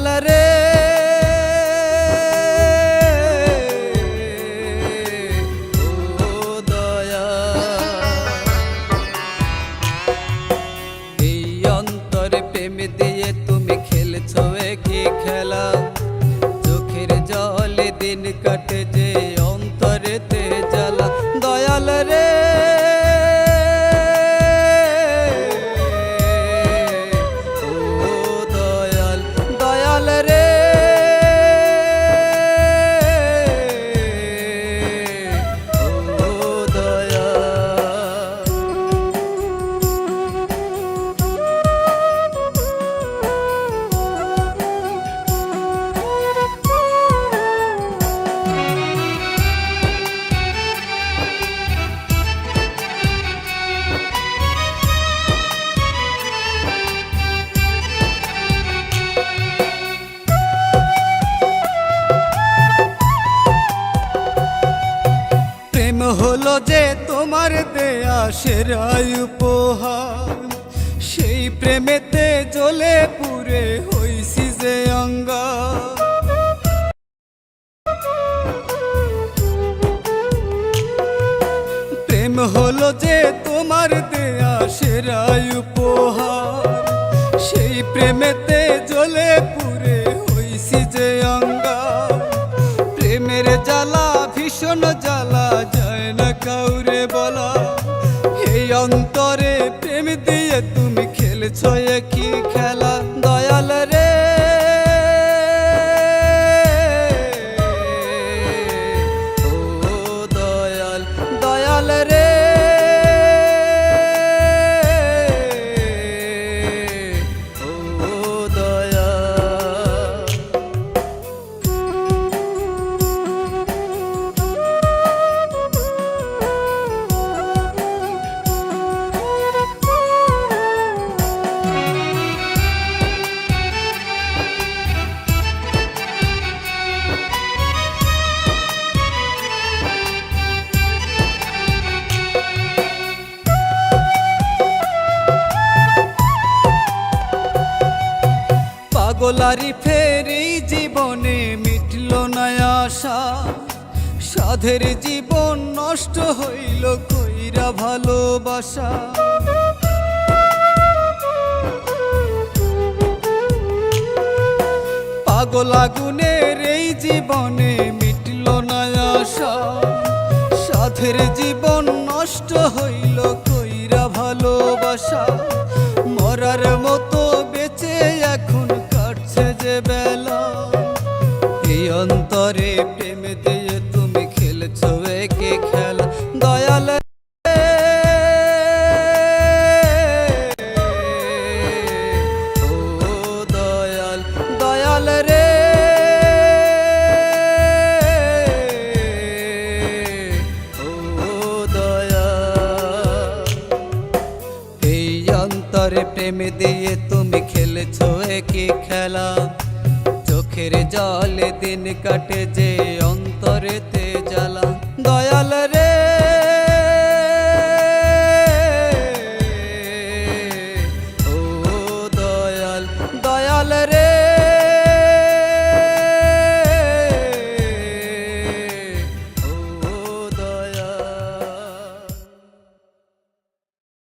দয়াল রে ও দয়াল, এই অন্তরে প্রেম দিয়ে তুমি খেলছো কি খেলা, চোখের জলে দিন কাটে যে অন্তরেতে জ্বালা। দয়াল রে হলো যে তোমার দেয়া সেরা উপহার, সেই প্রেমেতে জ্বলে পুড়ে হইছি যে অঙ্গার। প্রেম হলো যে তোমার দেয়া সেরা উপহার, সেই প্রেমেতে জ্বলে পুড়ে হইছি যে অঙ্গার। প্রেমের জ্বালা ভীষণ জ্বালা যায় না কাউরে বলা, এই অন্তরে প্রেম দিয়ে তুমি খেলছো কি খেলা। দয়াল রে ও দয়াল, দয়াল রে ও দয়াল। পাগলারি ফের এই জীবনে মিটল না আশা, সাধের জীবন নষ্ট হইল কইরা ভালোবাসা। পাগল আগুনের এই জীবনে মিটল না আশা, সাধের জীবন নষ্ট হইল কইরা ভালোবাসা। মরার মতো বেঁচে এখন কাটছে যে বেলা, এই অন্তরে প্রেম দিয়ে তুমি খেলছো একে খেলা। দয়াল ও দয়াল, দয়াল রে ও দয়াল, এই অন্তরে প্রেম দিয়ে তুমি খেলছো কি খেলা, চোখের জলে দিন কাটে যে অন্তরেতে জ্বালা। দয়াল